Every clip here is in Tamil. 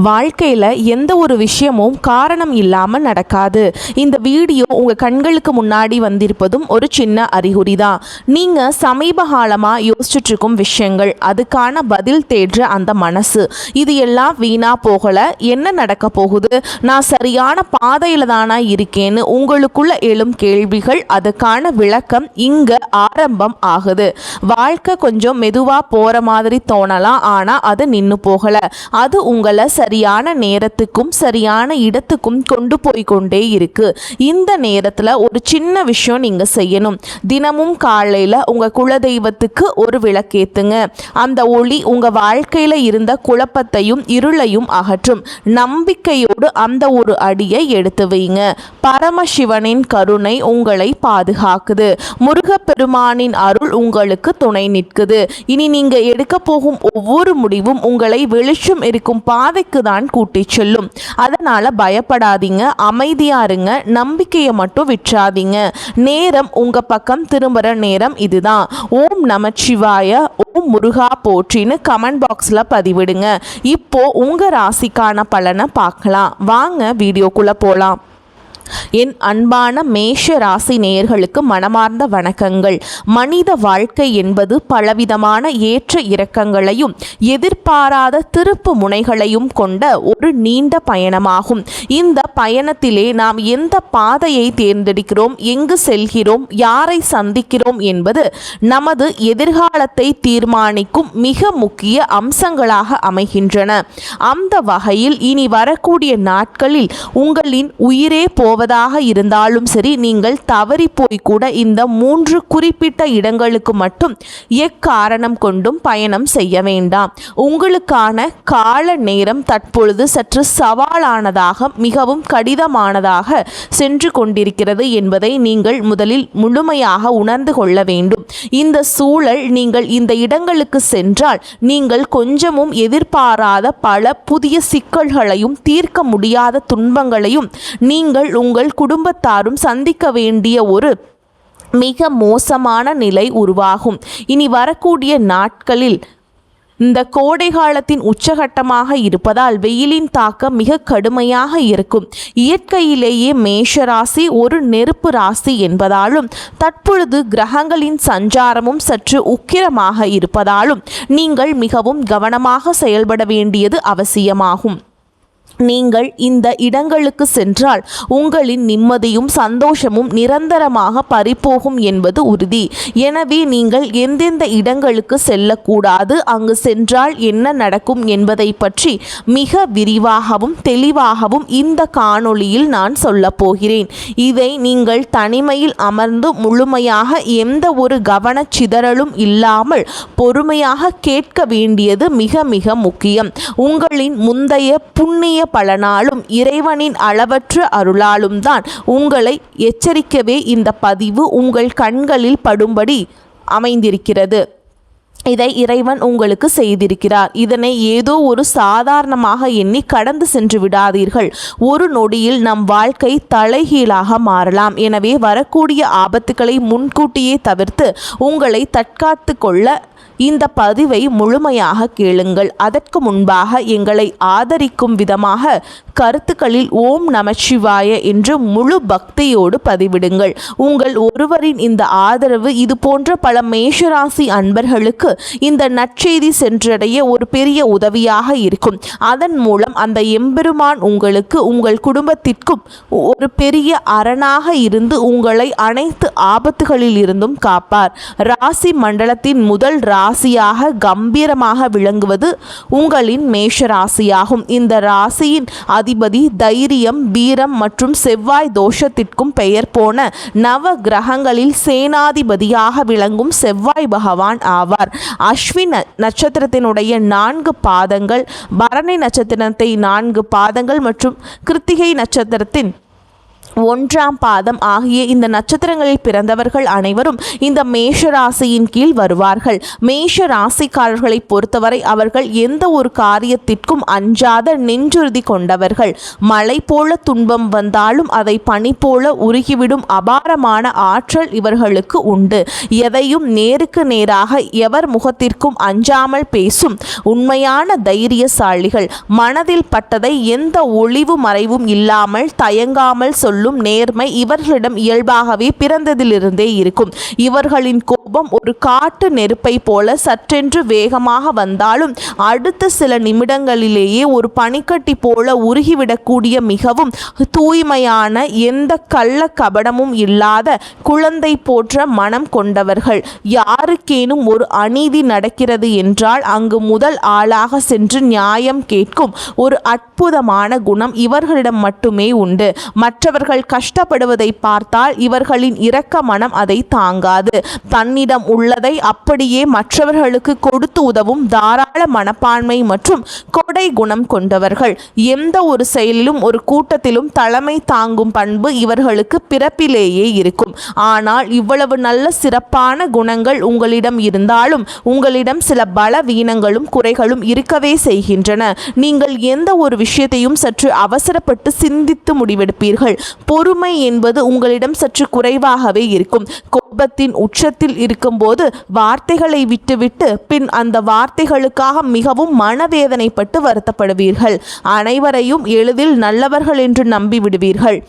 வாழ்க்கையில் எந்த ஒரு விஷயமும் காரணம் இல்லாமல் நடக்காது. இந்த வீடியோ உங்கள் கண்களுக்கு முன்னாடி வந்திருப்பதும் ஒரு சின்ன அறிகுறி தான். நீங்கள் சமீப காலமாக யோசிச்சுட்ருக்கும் விஷயங்கள், அதுக்கான பதில் தேடுற அந்த மனசு, இது எல்லாம் வீணாக போகலை. என்ன நடக்க போகுது, நான் சரியான பாதையில் தானா இருக்கேன்னு உங்களுக்குள்ள எழும் கேள்விகள், அதுக்கான விளக்கம் இங்கே ஆரம்பம் ஆகுது. வாழ்க்கை கொஞ்சம் மெதுவாக போகிற மாதிரி தோணலாம், ஆனால் அது நின்று போகலை. அது உங்களை சரியான நேரத்துக்கும் சரியான இடத்துக்கும் கொண்டு போய் கொண்டே இருக்கு. இந்த நேரத்தில் ஒரு சின்ன விஷயம் நீங்கள் செய்யணும். தினமும் காலையில் உங்கள் குலதெய்வத்துக்கு ஒரு விளக்கேத்துங்க. அந்த ஒளி உங்கள் வாழ்க்கையில் இருந்த குழப்பத்தையும் இருளையும் அகற்றும். நம்பிக்கையோடு அந்த ஒரு அடியை எடுத்து வைங்க. பரமசிவனின் கருணை உங்களை பாதுகாக்குது. முருகப்பெருமானின் அருள் உங்களுக்கு துணை நிற்குது. இனி நீங்க எடுக்க போகும் ஒவ்வொரு முடிவும் உங்களை வெளிச்சம் இருக்கும் பாதைக்கு தான் கூட்டி செல்லும். அதனால பயப்படாதீங்க, அமைதியா இருங்க, நம்பிக்கையை மட்டும் விட்டுறாதீங்க. நேரம் உங்க பக்கம் திரும்புற நேரம் இதுதான். ஓம் நமச்சிவாய, ஓம் முருகா போற்றின்னு கமெண்ட் பாக்ஸ்ல பதிவிடுங்க. இப்போ உங்க ராசிக்கான பலனை பார்க்கலாம். வாங்க வீடியோக்குள்ள போலாம். என் அன்பான மேஷ ராசி நேயர்களுக்கு மனமார்ந்த வணக்கங்கள். மனித வாழ்க்கை என்பது பலவிதமான ஏற்ற இறக்கங்களையும் எதிர்பாராத திருப்பு முனைகளையும் கொண்ட ஒரு நீண்ட பயணமாகும். இந்த பயணத்திலே நாம் எந்த பாதையை தேர்ந்தெடுக்கிறோம், எங்கு செல்கிறோம், யாரை சந்திக்கிறோம் என்பது நமது எதிர்காலத்தை தீர்மானிக்கும் மிக முக்கிய அம்சங்களாக அமைகின்றன. அந்த வகையில் இனி வரக்கூடிய நாட்களில் உங்களின் உயிரே போவதாக இருந்தாலும் சரி, நீங்கள் தவறி போய் கூட இந்த 3 குறிப்பிட்ட இடங்களுக்கு மட்டும் எக்காரணம் கொண்டும் பயணம் செய்ய வேண்டாம். உங்களுக்கான கால நேரம் தற்பொழுது சற்று சவாலானதாக, மிகவும் கடினமானதாக சென்று கொண்டிருக்கிறது என்பதை நீங்கள் முதலில் முழுமையாக உணர்ந்து கொள்ள வேண்டும். இந்த சூழல், நீங்கள் இந்த இடங்களுக்கு சென்றால் நீங்கள் கொஞ்சமும் எதிர்பாராத பல புதிய சிக்கல்களையும் தீர்க்க முடியாத துன்பங்களையும் நீங்கள் உங்கள் குடும்பத்தாரும் சந்திக்க வேண்டிய ஒரு மிக மோசமான நிலை உருவாகும். இனி வரக்கூடிய நாட்களில் இந்த கோடை காலத்தின் உச்சகட்டமாக இருப்பதால் வெயிலின் தாக்கம் மிக கடுமையாக இருக்கும். இயற்கையிலேயே மேஷராசி ஒரு நெருப்பு ராசி என்பதாலும் தற்பொழுது கிரகங்களின் சஞ்சாரமும் சற்று உக்கிரமாக இருப்பதாலும் நீங்கள் மிகவும் கவனமாக செயல்பட வேண்டியது அவசியமாகும். நீங்கள் இந்த இடங்களுக்கு சென்றால் உங்களின் நிம்மதியும் சந்தோஷமும் நிரந்தரமாக பறிபோகும் என்பது உறுதி. எனவே நீங்கள் எந்தெந்த இடங்களுக்கு செல்லக்கூடாது, அங்கு சென்றால் என்ன நடக்கும் என்பதை பற்றி மிக விரிவாகவும் தெளிவாகவும் இந்த காணொளியில் நான் சொல்ல போகிறேன். இதை நீங்கள் தனிமையில் அமர்ந்து முழுமையாக எந்த ஒரு கவனச்சிதறலும் இல்லாமல் பொறுமையாக கேட்க வேண்டியது மிக மிக முக்கியம். உங்களின் முந்தைய புண்ணிய பலனாலும் இறைவனின் அளவற்ற அருளாலும் தான் உங்களை எச்சரிக்கவே இந்த பதிவு உங்கள் கண்களில் படும்படி அமைந்திருக்கிறது. இதை இறைவன் உங்களுக்கு செய்திருக்கிறார். இதனை ஏதோ ஒரு சாதாரணமாக எண்ணி கடந்து சென்று விடாதீர்கள். ஒரு நொடியில் நம் வாழ்க்கை தலைகீழாக மாறலாம். எனவே வரக்கூடிய ஆபத்துக்களை முன்கூட்டியே தவிர்த்து உங்களை தற்காத்து கொள்ள இந்த பதிவை முழுமையாக கேளுங்கள். அதற்கு முன்பாக எங்களை ஆதரிக்கும் விதமாக கருத்துக்களில் ஓம் நமச்சிவாய என்று முழு பக்தியோடு பதிவிடுங்கள். உங்கள் ஒருவரின் இந்த ஆதரவு இது போன்ற பல மேஷராசி அன்பர்களுக்கு இந்த நற்செய்தி சென்றடைய ஒரு பெரிய உதவியாக இருக்கும். அதன் மூலம் அந்த எம்பெருமான் உங்களுக்கு, உங்கள் குடும்பத்திற்கும் ஒரு பெரிய அரணாக இருந்து உங்களை அனைத்து ஆபத்துகளில் இருந்தும் காப்பார். ராசி மண்டலத்தின் முதல் ராசியாக கம்பீரமாக விளங்குவது உங்களின் மேஷ ராசியாகும். இந்த ராசியின் அதிபதி தைரியம், வீரம் மற்றும் செவ்வாய் தோஷத்திற்கும் பெயர் போன நவ கிரகங்களில் சேனாதிபதியாக விளங்கும் செவ்வாய் பகவான் ஆவார். அஸ்வின் நட்சத்திரத்தினுடைய 4 பாதங்கள், பரணி நட்சத்திரத்தை 4 பாதங்கள் மற்றும் கிருத்திகை நட்சத்திரத்தின் 1ஆம் பாதம் ஆகிய இந்த நட்சத்திரங்களில் பிறந்தவர்கள் அனைவரும் இந்த மேஷ ராசியின் கீழ் வருவார்கள். மேஷ ராசிக்காரர்களை பொறுத்தவரை அவர்கள் எந்த ஒரு காரியத்திற்கும் அஞ்சாத நெஞ்சுறுதி கொண்டவர்கள். மழை போல துன்பம் வந்தாலும் அதை பனி போல உருகிவிடும் அபாரமான ஆற்றல் இவர்களுக்கு உண்டு. எதையும் நேருக்கு நேராக எவர் முகத்திற்கும் அஞ்சாமல் பேசும் உண்மையான தைரியசாலிகள். மனதில் பட்டதை எந்த ஒளிவு மறைவும் இல்லாமல் தயங்காமல் சொல்லும் நேர்மை இவர்களிடம் இயல்பாகவே பிறந்ததிலிருந்தே இருக்கும். இவர்களின் கோபம் ஒரு காட்டு நெருப்பை போல சற்றென்று வேகமாக வந்தாலும் அடுத்த சில நிமிடங்களிலேயே ஒரு பனிக்கட்டி போல உருகிவிடக்கூடிய மிகவும் தூய்மையான எந்த கள்ள கபடமும் இல்லாத குழந்தை போன்ற மனம் கொண்டவர்கள். யாருக்கேனும் ஒரு அநீதி நடக்கிறது என்றால் அங்கு முதல் ஆளாக சென்று நியாயம் கேட்கும் ஒரு அற்புதமான குணம் இவர்களிடம் மட்டுமே உண்டு. மற்றவர்கள் கஷ்டப்படுவதை பார்த்தால் இவர்களின் இரக்க மனம் அதை தாங்காது. தன்னிடம் உள்ளதை அப்படியே மற்றவர்களுக்கு கொடுத்து உதவும் தாராள மனப்பான்மை மற்றும் கொடை குணம் கொண்டவர்கள். எந்த ஒரு செயலிலும் ஒரு கூட்டத்திலும் தலைமை தாங்கும் பண்பு இவர்களுக்கு பிறப்பிலேயே இருக்கும். ஆனால் இவ்வளவு நல்ல சிறப்பான குணங்கள் உங்களிடம் இருந்தாலும் உங்களிடம் சில பலவீனங்களும் குறைகளும் இருக்கவே செய்கின்றன. நீங்கள் எந்த ஒரு விஷயத்தையும் சற்று அவசரப்பட்டு சிந்தித்து முடிவெடுப்பீர்கள். பொறுமை என்பது உங்களிடம் சற்று குறைவாகவே இருக்கும். கோபத்தின் உச்சத்தில் இருக்கும்போது வார்த்தைகளை விட்டுவிட்டு பின் அந்த வார்த்தைகளுக்காக மிகவும் மனவேதனைப்பட்டு வருத்தப்படுவீர்கள். அனைவரையும் எளிதில் நல்லவர்கள் என்று நம்பிவிடுவீர்கள்.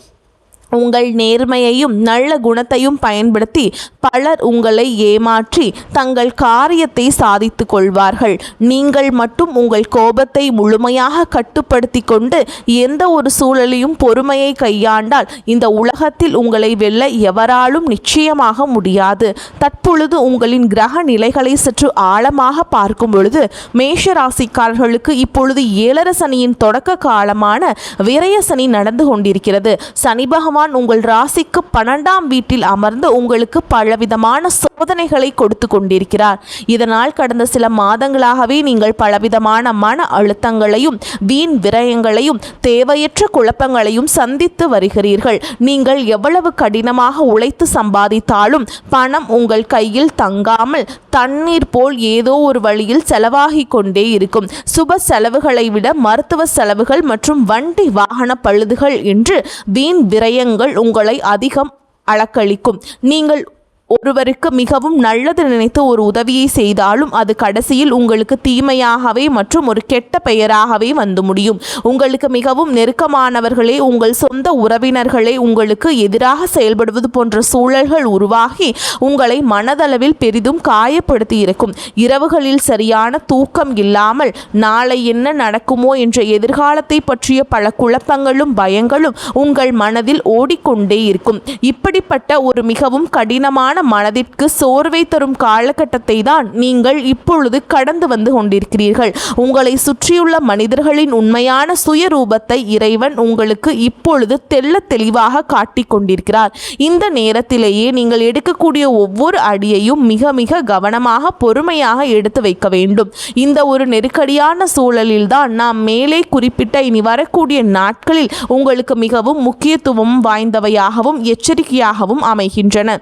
உங்கள் நேர்மையையும் நல்ல குணத்தையும் பயன்படுத்தி பலர் உங்களை ஏமாற்றி தங்கள் காரியத்தை சாதித்து கொள்வார்கள். நீங்கள் மட்டும் உங்கள் கோபத்தை முழுமையாக கட்டுப்படுத்தி கொண்டு எந்த ஒரு சூழலையும் பொறுமையை கையாண்டால் இந்த உலகத்தில் உங்களை வெல்ல எவராலும் நிச்சயமாக முடியாது. தற்பொழுது உங்களின் கிரக நிலைகளை சற்று ஆழமாக பார்க்கும் பொழுது மேஷ ராசிக்காரர்களுக்கு இப்பொழுது 7 சனியின் தொடக்க காலமான விரய சனி நடந்து கொண்டிருக்கிறது. சனி பகவான் உங்கள் ராசிக்கு 12ஆம் வீட்டில் அமர்ந்து உங்களுக்கு பலவிதமான சோதனைகளை கொடுத்து கொண்டிருக்கிறார். இதனால் கடந்த சில மாதங்களாகவே நீங்கள் பலவிதமான மன அழுத்தங்களையும் வீண் விரயங்களையும் தேவையற்ற குழப்பங்களையும் சந்தித்து வருகிறீர்கள். நீங்கள் எவ்வளவு கடினமாக உழைத்து சம்பாதித்தாலும் பணம் உங்கள் கையில் தங்காமல் தண்ணீர் போல் ஏதோ ஒரு வழியில் செலவாகி கொண்டே இருக்கும். சுப செலவுகளை விட மருத்துவ செலவுகள் மற்றும் வண்டி வாகன பழுதுகள் என்று வீண் விரயங்கள் உங்களை அதிகம் அளக்களிக்கும். நீங்கள் ஒருவருக்கு மிகவும் நல்லது நினைத்து ஒரு உதவியை செய்தாலும் அது கடைசியில் உங்களுக்கு தீமையாகவே மற்றும் ஒரு கெட்ட பெயராகவே வந்து முடியும். உங்களுக்கு மிகவும் நெருக்கமானவர்களே உங்கள் சொந்த உறவினர்களே உங்களுக்கு எதிராக செயல்படுவது போன்ற சூழல்கள் உருவாகி உங்களை மனதளவில் பெரிதும் காயப்படுத்தி இருக்கும். இரவுகளில் சரியான தூக்கம் இல்லாமல் நாளை என்ன நடக்குமோ என்ற எதிர்காலத்தை பற்றிய பல குழப்பங்களும் பயங்களும் உங்கள் மனதில் ஓடிக்கொண்டே இருக்கும். இப்படிப்பட்ட ஒரு மிகவும் கடினமான மனதிற்கு சோர்வை தரும் காலகட்டத்தை தான் நீங்கள் இப்பொழுது கடந்து வந்து கொண்டிருக்கிறீர்கள். உங்களை சுற்றியுள்ள மனிதர்களின் உண்மையான சுயரூபத்தை இறைவன் உங்களுக்கு இப்பொழுது தெள்ள தெளிவாக காட்டிக் கொண்டிருக்கிறார். இந்த நேரத்திலேயே நீங்கள் எடுக்கக்கூடிய ஒவ்வொரு அடியையும் மிக மிக கவனமாக பொறுமையாக எடுத்து வைக்க வேண்டும். இந்த ஒரு நெருக்கடியான சூழலில் தான் நாம் மேலே குறிப்பிட்ட இனி வரக்கூடிய நாட்களில் உங்களுக்கு மிகவும் முக்கியத்துவம் வாய்ந்தவையாகவும் எச்சரிக்கையாகவும் அமைகின்றன.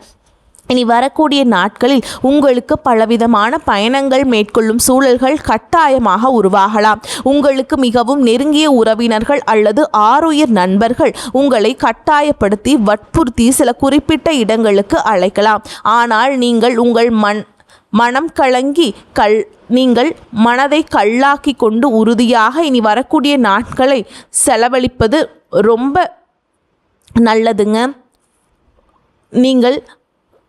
இனி வரக்கூடிய நாட்களில் உங்களுக்கு பலவிதமான பயணங்கள் மேற்கொள்ளும் சூழல்கள் கட்டாயமாக உருவாகலாம். உங்களுக்கு மிகவும் நெருங்கிய உறவினர்கள் அல்லது ஆருயிர் நண்பர்கள் உங்களை கட்டாயப்படுத்தி வற்புறுத்தி சில குறிப்பிட்ட இடங்களுக்கு அழைக்கலாம். ஆனால் நீங்கள் உங்கள் மனம் கலங்கி நீங்கள் மனதை கல்லாக்கி கொண்டு உறுதியாக இனி வரக்கூடிய நாட்களை செலவழிப்பது ரொம்ப நல்லதுங்க. நீங்கள்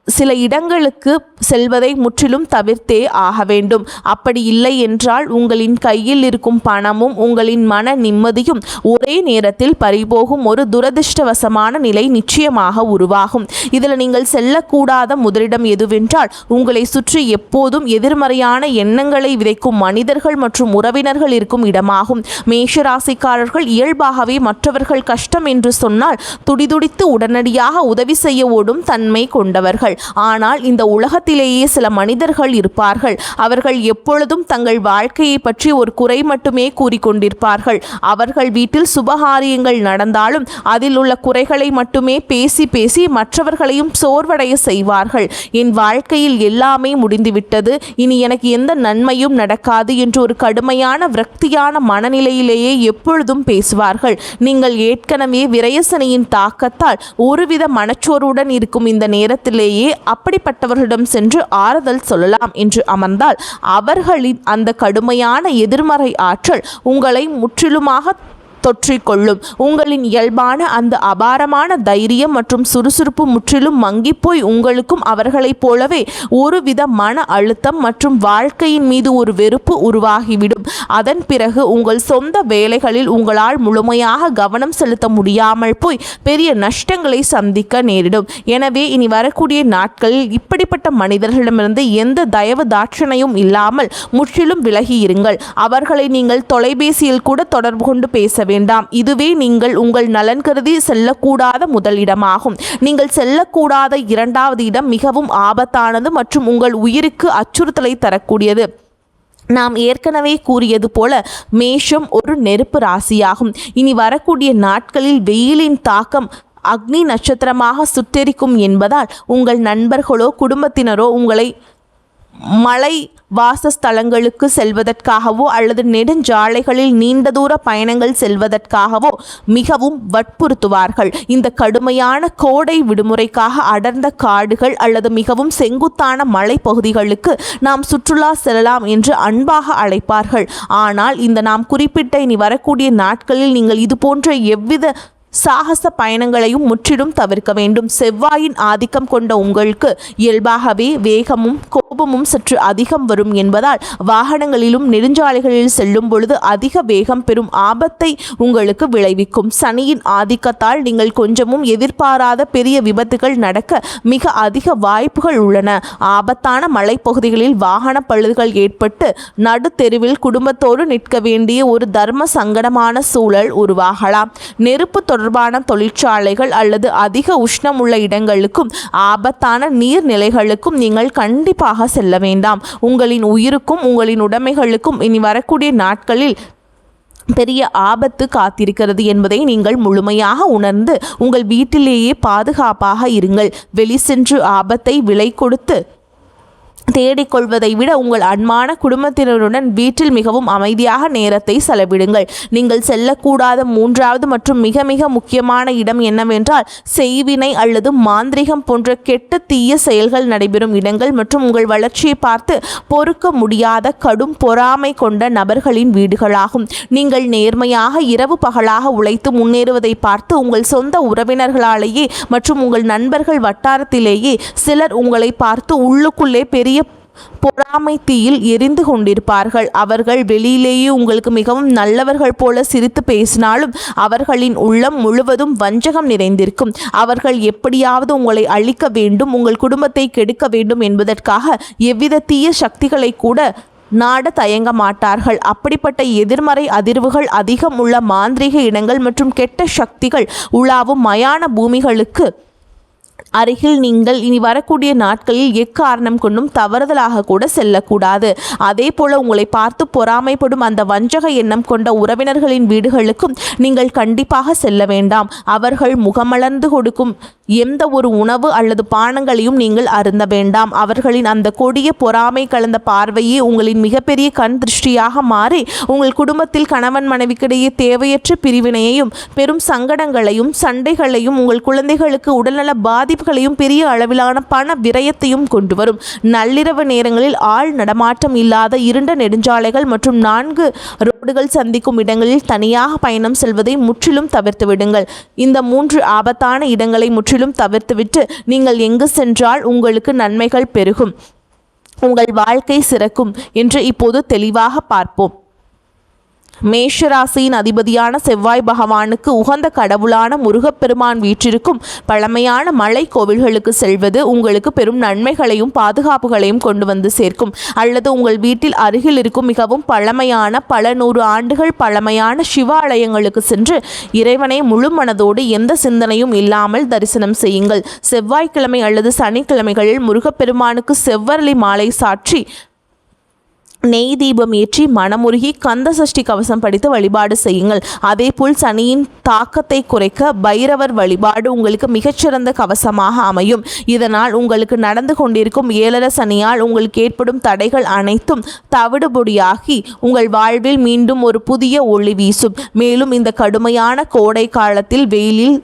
சில இடங்களுக்கு செல்வதை முற்றிலும் தவிர்த்தே ஆக வேண்டும். அப்படி இல்லை என்றால் உங்களின் கையில் இருக்கும் பணமும் உங்களின் மன நிம்மதியும் ஒரே நேரத்தில் பறிபோகும் ஒரு துரதிர்ஷ்டவசமான நிலை நிச்சயமாக உருவாகும். இதில் நீங்கள் செல்லக்கூடாத முதலிடம் எதுவென்றால் உங்களை சுற்றி எப்போதும் எதிர்மறையான எண்ணங்களை விதைக்கும் மனிதர்கள் மற்றும் உறவினர்கள் இருக்கும் இடமாகும். மேஷராசிக்காரர்கள் இயல்பாகவே மற்றவர்கள் கஷ்டம் என்று சொன்னால் துடிதுடித்து உடனடியாக உதவி செய்ய ஓடும் தன்மை கொண்டவர்கள். ஆனால் இந்த உலகத்திலேயே சில மனிதர்கள் இருப்பார்கள். அவர்கள் எப்பொழுதும் தங்கள் வாழ்க்கையை பற்றி ஒரு குறை மட்டுமே கூறிக்கொண்டிருப்பார்கள். அவர்கள் வீட்டில் சுபகாரியங்கள் நடந்தாலும் அதில் உள்ள குறைகளை மட்டுமே பேசி பேசி மற்றவர்களையும் சோர்வடைய செய்வார்கள். என் வாழ்க்கையில் எல்லாமே முடிந்துவிட்டது, இனி எனக்கு எந்த நன்மையும் நடக்காது என்று ஒரு கடுமையான விரக்தியான மனநிலையிலேயே எப்பொழுதும் பேசுவார்கள். நீங்கள் ஏற்கனவே விரயசனையின் தாக்கத்தால் ஒருவித மனச்சோர்வுடன் இருக்கும் இந்த நேரத்திலேயே அப்படிப்பட்டவர்களிடம் சென்று ஆறுதல் சொல்லலாம் என்று அமர்ந்தால் அவர்களின் அந்த கடுமையான எதிர்மறை ஆற்றல் உங்களை முற்றிலுமாக தொற்றிக்கொள்ளும். உங்களின் இயல்பான அந்த அபாரமான தைரியம் மற்றும் சுறுசுறுப்பு முற்றிலும் மங்கிப்போய் உங்களுக்கும் அவர்களைப் போலவே ஒருவித மன அழுத்தம் மற்றும் வாழ்க்கையின் மீது ஒரு வெறுப்பு உருவாகிவிடும். அதன் பிறகு உங்கள் சொந்த வேலைகளில் உங்களால் முழுமையாக கவனம் செலுத்த முடியாமல் போய் பெரிய நஷ்டங்களை சந்திக்க நேரிடும். எனவே இனி வரக்கூடிய நாட்களில் இப்படிப்பட்ட மனிதர்களிடமிருந்து எந்த தயவு தாட்சணையும் இல்லாமல் முற்றிலும் விலகி இருங்கள். அவர்களை நீங்கள் தொலைபேசியில் கூட தொடர்பு கொண்டு பேச வேண்டாம். இதுவே நீங்கள் உங்கள் நலன் கருதி செல்லக்கூடாத முதல் இடமாகும். நீங்கள் செல்லக்கூடாத இரண்டாவது இடம் மிகவும் ஆபத்தானது மற்றும் உங்கள் உயிருக்கு அச்சுறுத்தலை தரக்கூடியது. நாம் ஏற்கனவே கூறியது போல மேஷம் ஒரு நெருப்பு ராசியாகும். இனி வரக்கூடிய நாட்களில் வெயிலின் தாக்கம் அக்னி நட்சத்திரமாக சுட்டெரிக்கும் என்பதால் உங்கள் நண்பர்களோ குடும்பத்தினரோ உங்களை மலை வாசஸ்தலங்களுக்கு செல்வதற்காகவோ அல்லது நெடுஞ்சாலைகளில் நீண்ட தூர பயணங்கள் செல்வதற்காகவோ மிகவும் வற்புறுத்துவார்கள். இந்த கடுமையான கோடை விடுமுறைக்காக அடர்ந்த காடுகள் அல்லது மிகவும் செங்குத்தான மலைப்பகுதிகளுக்கு நாம் சுற்றுலா செல்லலாம் என்று அன்பாக அழைப்பார்கள். ஆனால் இந்த நாம் குறிப்பிட்ட இனி வரக்கூடிய நாட்களில் நீங்கள் இது போன்ற எவ்வித சாகச பயணங்களையும் முற்றிலும் தவிர்க்க வேண்டும். செவ்வாயின் ஆதிக்கம் கொண்ட உங்களுக்கு இயல்பாகவே வேகமும் கோபமும் சற்று அதிகம் வரும் என்பதால் வாகனங்களிலும் நெடுஞ்சாலைகளில் செல்லும் பொழுது அதிக வேகம் பெறும் ஆபத்தை உங்களுக்கு விளைவிக்கும். சனியின் ஆதிக்கத்தால் நீங்கள் கொஞ்சமும் எதிர்பாராத பெரிய விபத்துகள் நடக்க மிக அதிக வாய்ப்புகள் உள்ளன. ஆபத்தான மலைப்பகுதிகளில் வாகன பழுதுகள் ஏற்பட்டு நடு தெருவில் குடும்பத்தோடு நிற்க வேண்டிய ஒரு தர்ம சங்கடமான சூழல் உருவாகலாம். நெருப்பு தொடர்பான தொழிற்சாலைகள் அல்லது அதிக உஷ்ணம் உள்ள இடங்களுக்கும் ஆபத்தான நீர்நிலைகளுக்கும் நீங்கள் கண்டிப்பாக செல்ல வேண்டாம். உங்களின் உயிருக்கும் உங்களின் உடைமைகளுக்கும் இனி வரக்கூடிய நாட்களில் பெரிய ஆபத்து காத்திருக்கிறது என்பதை நீங்கள் முழுமையாக உணர்ந்து உங்கள் வீட்டிலேயே பாதுகாப்பாக இருங்கள். வெளி சென்று ஆபத்தை விலை கொடுத்து தேடிக்கொள்வதை விட உங்கள் அன்பான குடும்பத்தினருடன் வீட்டில் மிகவும் அமைதியாக நேரத்தை செலவிடுங்கள். நீங்கள் செல்லக்கூடாத மூன்றாவது மற்றும் மிக மிக முக்கியமான இடம் என்னவென்றால் செய்வினை அல்லது மாந்திரிகம் போன்ற கெட்ட தீய செயல்கள் நடைபெறும் இடங்கள் மற்றும் உங்கள் வளர்ச்சியை பார்த்து பொறுக்க முடியாத கடும் பொறாமை கொண்ட நபர்களின் வீடுகளாகும். நீங்கள் நேர்மையாக இரவு பகலாக உழைத்து முன்னேறுவதை பார்த்து உங்கள் சொந்த உறவினர்களாலேயே மற்றும் உங்கள் நண்பர்கள் வட்டாரத்திலேயே சிலர் உங்களை பார்த்து உள்ளுக்குள்ளே பெரிய பொறாமை தீயில் எரிந்து கொண்டிருப்பார்கள். அவர்கள் வெளியிலேயே உங்களுக்கு மிகவும் நல்லவர்கள் போல சிரித்து பேசினாலும் அவர்களின் உள்ளம் முழுவதும் வஞ்சகம் நிறைந்திருக்கும். அவர்கள் எப்படியாவது உங்களை அழிக்க வேண்டும், உங்கள் குடும்பத்தை கெடுக்க வேண்டும் என்பதற்காக எவ்வித தீய சக்திகளை கூட நாட தயங்க மாட்டார்கள். அப்படிப்பட்ட எதிர்மறை அதிர்வுகள் அதிகம் உள்ள மாந்திரீக இடங்கள் மற்றும் கெட்ட சக்திகள் உலாவும் மயான பூமிகளுக்கு அருகில் நீங்கள் இனி வரக்கூடிய நாட்களில் எக்காரணம் கொண்டும் தவறுதலாக கூட செல்லக்கூடாது. அதே போல உங்களை பார்த்து பொறாமைப்படும் அந்த வஞ்சக எண்ணம் கொண்ட உறவினர்களின் வீடுகளுக்கும் நீங்கள் கண்டிப்பாக செல்ல வேண்டாம். அவர்கள் முகமலர்ந்து கொடுக்கும் எந்த ஒரு உணவு அல்லது பானங்களையும் நீங்கள் அருந்த வேண்டாம். அவர்களின் அந்த கொடிய பொறாமை கலந்த பார்வையே உங்களின் மிகப்பெரிய கண் திருஷ்டியாக மாறி உங்கள் குடும்பத்தில் கணவன் மனைவிக்கிடையே தேவையற்ற பிரிவினையையும் பெரும் சங்கடங்களையும் சண்டைகளையும் உங்கள் குழந்தைகளுக்கு உடல்நல பாதிப்புகளையும் பெரிய அளவிலான பண விரயத்தையும் கொண்டு வரும். நள்ளிரவு நேரங்களில் ஆள் நடமாட்டம் இல்லாத இருண்ட நெடுஞ்சாலைகள் மற்றும் 4 ரோடுகள் சந்திக்கும் இடங்களில் தனியாக பயணம் செல்வதை முற்றிலும் தவிர்த்து விடுங்கள். இந்த 3 ஆபத்தான இடங்களை முற்றிலும் தவிர்த்துவிட்டு நீங்கள் எங்கு சென்றால் உங்களுக்கு நன்மைகள் பெருகும், உங்கள் வாழ்க்கை சிறக்கும் என்று இப்போது தெளிவாக பார்ப்போம். மேஷராசியின் அதிபதியான செவ்வாய் பகவானுக்கு உகந்த கடவுளான முருகப்பெருமான் வீற்றிருக்கும் பழமையான மலை கோவில்களுக்கு செல்வது உங்களுக்கு பெரும் நன்மைகளையும் பாதுகாப்புகளையும் கொண்டு வந்து சேர்க்கும். அல்லது உங்கள் வீட்டில் அருகில் இருக்கும் மிகவும் பழமையான பல நூறு ஆண்டுகள் பழமையான சிவாலயங்களுக்கு சென்று இறைவனை முழு மனதோடு எந்த சிந்தனையும் இல்லாமல் தரிசனம் செய்யுங்கள். செவ்வாய்க்கிழமை அல்லது சனிக்கிழமைகளில் முருகப்பெருமானுக்கு செவ்வரளி மாலை சாற்றி நெய் தீபம் ஏற்றி மனமுருகி கந்த சஷ்டி கவசம் படித்து வழிபாடு செய்யுங்கள். அதேபோல் சனியின் தாக்கத்தை குறைக்க பைரவர் வழிபாடு உங்களுக்கு மிகச்சிறந்த கவசமாக அமையும். இதனால் உங்களுக்கு நடந்து கொண்டிருக்கும் 7 சனியால் உங்களுக்கு ஏற்படும் தடைகள் அனைத்தும் தவிடுபொடியாகி உங்கள் வாழ்வில் மீண்டும் ஒரு புதிய ஒளி வீசும். மேலும் இந்த கடுமையான கோடை காலத்தில் வெயிலில்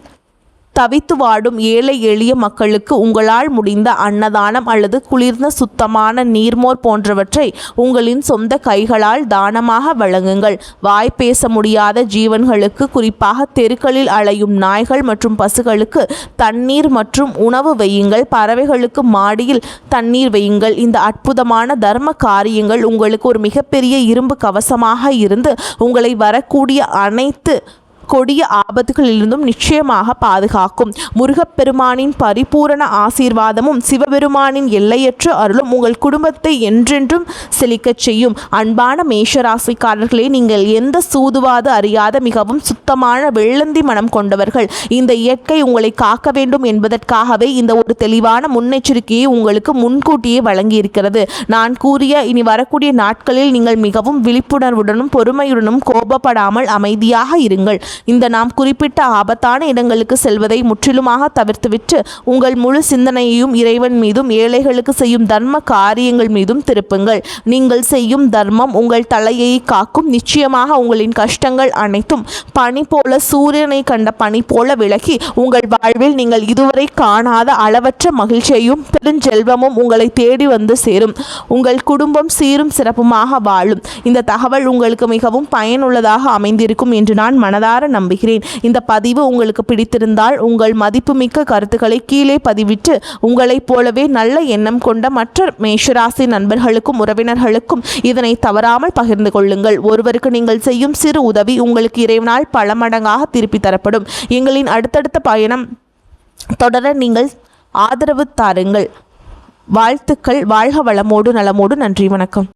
தவித்து வாடும் ஏழை எளிய மக்களுக்கு உங்களால் முடிந்த அன்னதானம் அல்லது குளிர்ந்த சுத்தமான நீர்மோர் போன்றவற்றை உங்களின் சொந்த கைகளால் தானமாக வழங்குங்கள். வாய் பேச முடியாத ஜீவன்களுக்கு, குறிப்பாக தெருக்களில் அலையும் நாய்கள் மற்றும் பசுகளுக்கு தண்ணீர் மற்றும் உணவு வையுங்கள். பறவைகளுக்கு மாடியில் தண்ணீர் வையுங்கள். இந்த அற்புதமான தர்ம காரியங்கள் உங்களுக்கு ஒரு மிகப்பெரிய இரும்பு கவசமாக இருந்து உங்களை வரக்கூடிய அனைத்து கொடிய ஆபத்துகளிலிருந்தும் நிச்சயமாக பாதுகாக்கும். முருகப்பெருமானின் பரிபூரண ஆசீர்வாதமும் சிவபெருமானின் எல்லையற்ற அருளும் உங்கள் குடும்பத்தை என்றென்றும் செழிக்கச் செய்யும். அன்பான மேஷராசிக்காரர்களே, நீங்கள் எந்த சூதுவாது அறியாத மிகவும் சுத்தமான வெள்ளந்தி மனம் கொண்டவர்கள். இந்த இயற்கை உங்களை காக்க வேண்டும் என்பதற்காகவே இந்த ஒரு தெளிவான முன்னெச்சரிக்கையை உங்களுக்கு முன்கூட்டியே வழங்கியிருக்கிறது. நான் கூறிய இனி வரக்கூடிய நாட்களில் நீங்கள் மிகவும் விழிப்புணர்வுடனும் பொறுமையுடனும் கோபப்படாமல் அமைதியாக இருங்கள். இந்த நாம் குறிப்பிட்ட ஆபத்தான இடங்களுக்கு செல்வதை முற்றிலுமாக தவிர்த்துவிட்டு உங்கள் முழு சிந்தனையையும் இறைவன் மீதும் ஏழைகளுக்கு செய்யும் தர்ம காரியங்கள் மீதும் திருப்புங்கள். நீங்கள் செய்யும் தர்மம் உங்கள் தலையை காக்கும். நிச்சயமாக உங்களின் கஷ்டங்கள் அனைத்தும் பனி போல, சூரியனை கண்ட பனி போல விலகி உங்கள் வாழ்வில் நீங்கள் இதுவரை காணாத அளவற்ற மகிழ்ச்சியையும் பெருஞ்செல்வமும் உங்களை தேடி வந்து சேரும். உங்கள் குடும்பம் சீரும் சிறப்புமாக வாழும். இந்த தகவல் உங்களுக்கு மிகவும் பயனுள்ளதாக அமைந்திருக்கும் என்று நான் மனதார நம்புகிறேன். இந்த பதிவு உங்களுக்கு பிடித்திருந்தால் உங்கள் மதிப்புமிக்க கருத்துக்களை கீழே பதிவிட்டு உங்களைப் போலவே நல்ல எண்ணம் கொண்ட மற்ற மேஷராசி நண்பர்களுக்கும் உறவினர்களுக்கும் இதனை தவறாமல் பகிர்ந்து கொள்ளுங்கள். ஒருவருக்கு நீங்கள் செய்யும் சிறு உதவி உங்களுக்கு இறைவனால் பல மடங்காக திருப்பி தரப்படும். எங்களின் அடுத்தடுத்த பயணம் தொடர நீங்கள் ஆதரவு தாருங்கள். வாழ்த்துக்கள். வாழ்க வளமோடு நலமோடு. நன்றி, வணக்கம்.